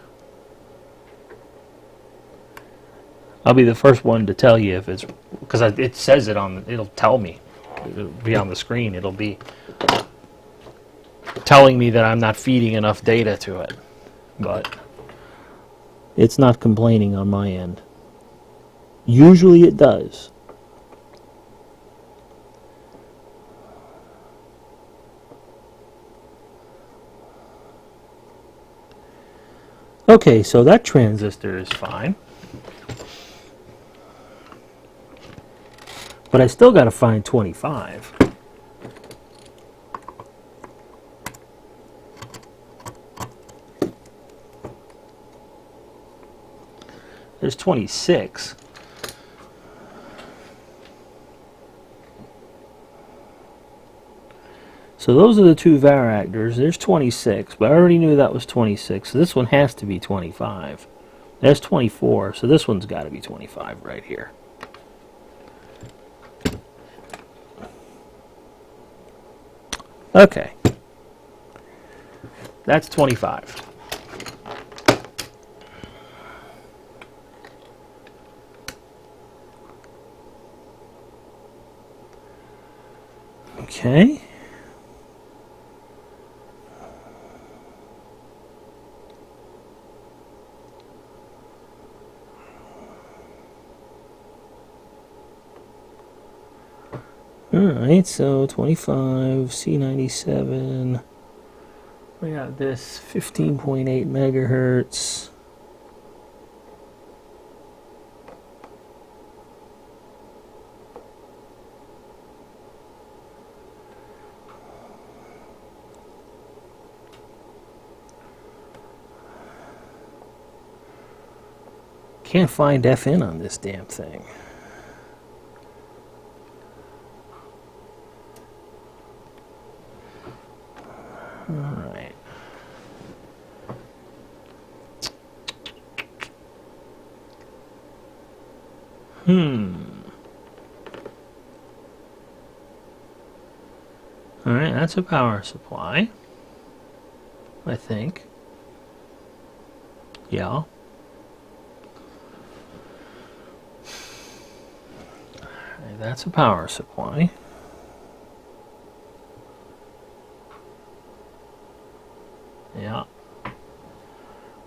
I'll be the first one to tell you if it's, because it says it on, it'll tell me. It'll be on the screen. It'll be telling me that I'm not feeding enough data to it. But it's not complaining on my end. Usually it does. Okay, so that transistor is fine. But I still got to find 25. There's 26. So those are the two varactors. There's 26, but I already knew that was 26. So this one has to be 25. There's 24, so this one's got to be 25 right here. Okay. That's 25. Okay. Alright, so 25, C97. We got this 15.8 megahertz. Can't find FN on this damn thing. Alright. Alright, that's a power supply. I think. Yeah. Alright, that's a power supply. Yeah.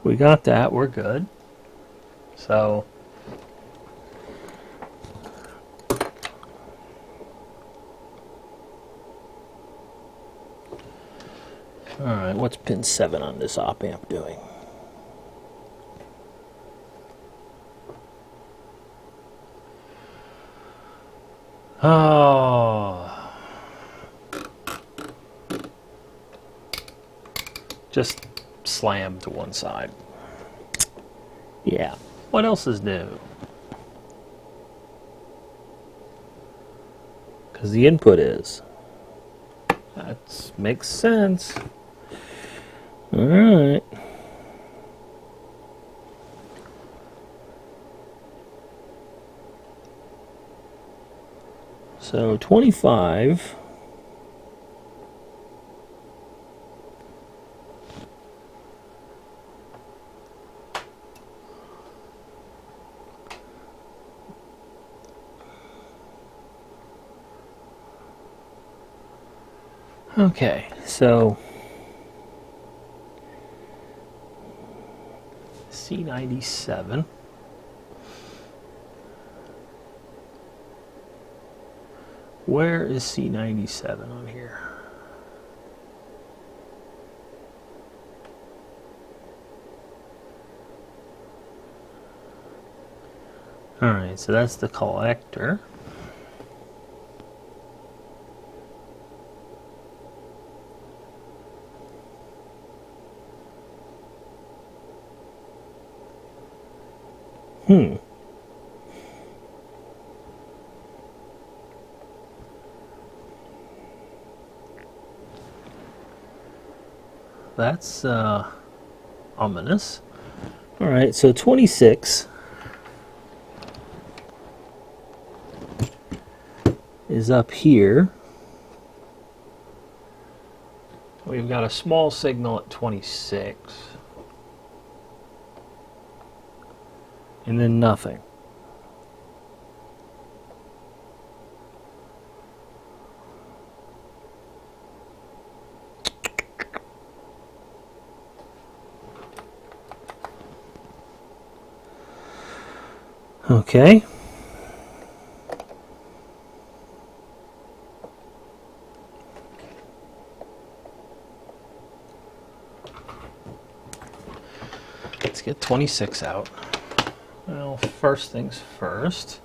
We got that, we're good. So alright, what's pin 7 on this op amp doing? Oh. Just slam to one side. Yeah. What else is new? Because the input is. That makes sense. Alright. So 25. Okay, so C97. Where is C97 on here? Alright, so that's the collector. That's ominous. Alright, so 26 is up here. We've got a small signal at 26. And then nothing. Okay. Let's get 26 out. Well, first things first.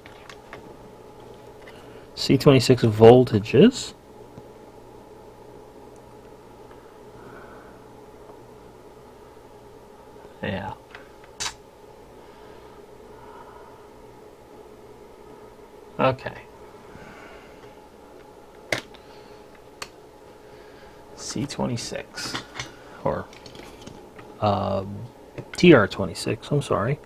C26 voltages. Yeah. Okay. C26 or TR26, I'm sorry.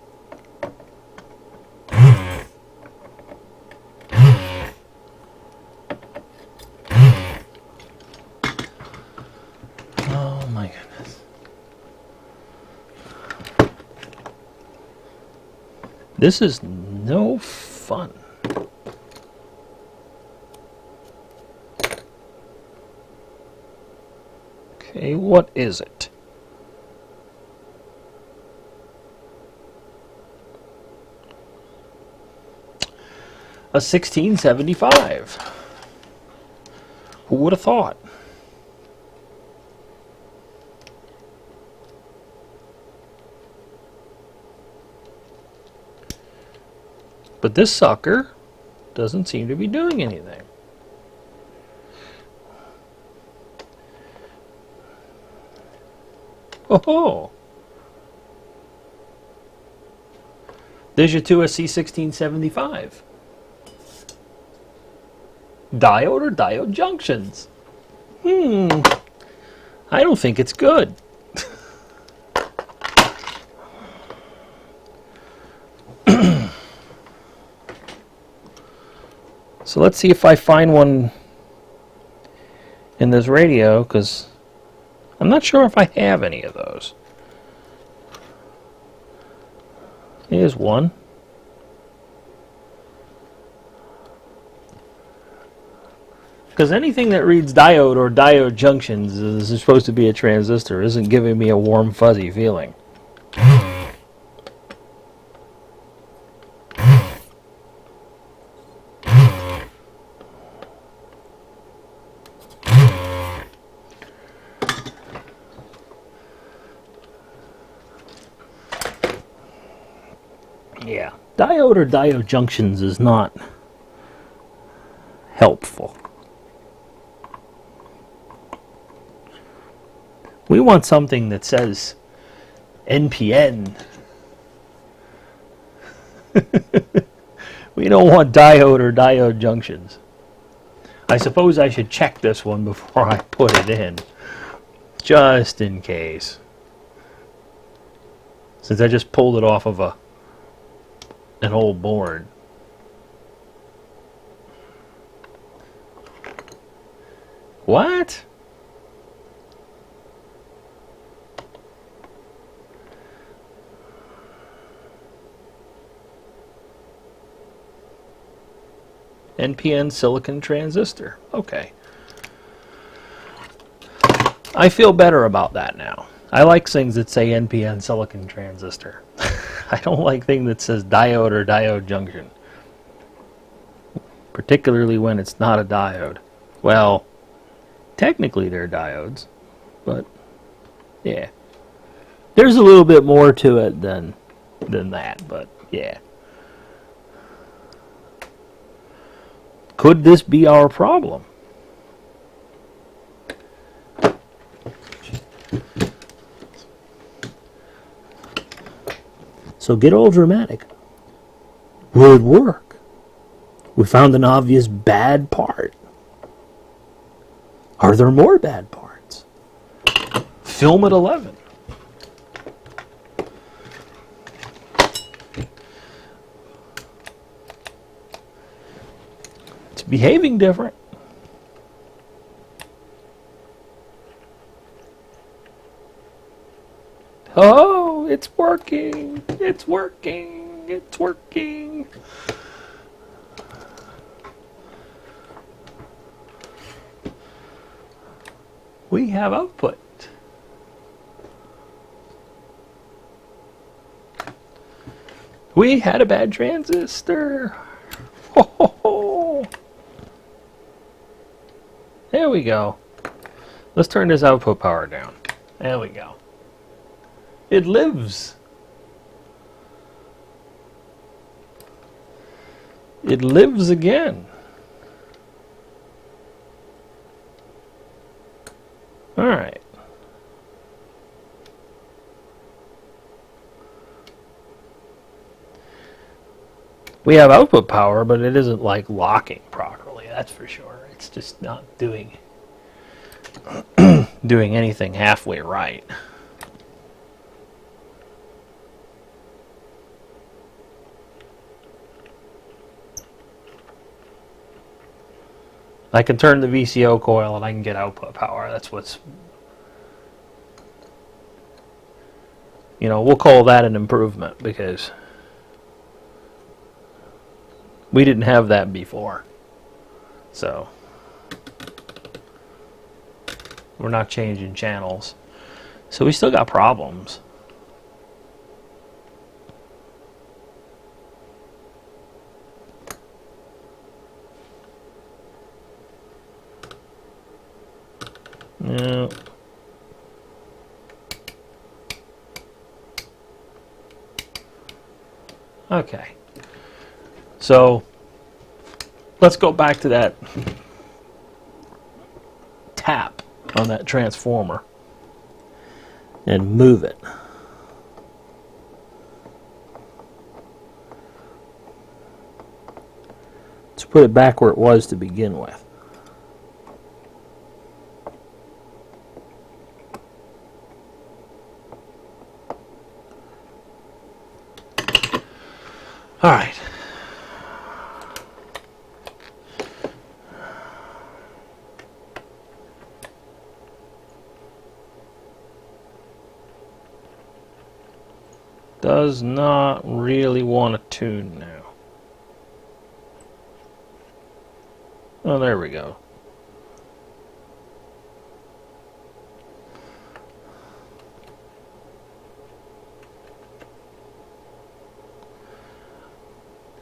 Oh my goodness. This is no fun. Okay, what is it? A 1675. Who would have thought? But this sucker doesn't seem to be doing anything. Oh, there's your 2SC1675. Diode or diode junctions? I don't think it's good. So let's see if I find one in this radio, because I'm not sure if I have any of those. Here's one. Because anything that reads diode or diode junctions is supposed to be a transistor isn't giving me a warm, fuzzy feeling. Yeah, diode or diode junctions is not helpful. We want something that says NPN. We don't want diode or diode junctions. I suppose I should check this one before I put it in, just in case. Since I just pulled it off of an old board. What? NPN silicon transistor. Okay. I feel better about that now. I like things that say NPN silicon transistor. I don't like things that says diode or diode junction. Particularly when it's not a diode. Well, technically they're diodes, but yeah. There's a little bit more to it than that, but yeah. Could this be our problem? So get all dramatic. Will it work? We found an obvious bad part. Are there more bad parts? Film at 11. It's behaving different. Oh, it's working. It's working. It's working. We have output. We had a bad transistor. Ho, ho, ho. There we go. Let's turn this output power down. There we go. It lives. It lives again. All right. We have output power, but it isn't like locking properly, that's for sure. It's just not doing doing anything halfway right. I can turn the VCO coil and I can get output power. That's what's, you know, we'll call that an improvement because we didn't have that before. So we're not changing channels. So we still got problems. No. Okay. So let's go back to that tap on that transformer and move it. Let's put it back where it was to begin with. All right. Does not really want to tune now. Oh, there we go.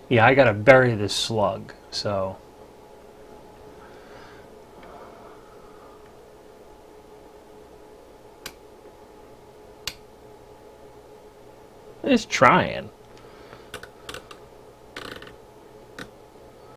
Yeah, I gotta bury this slug, so. It's trying.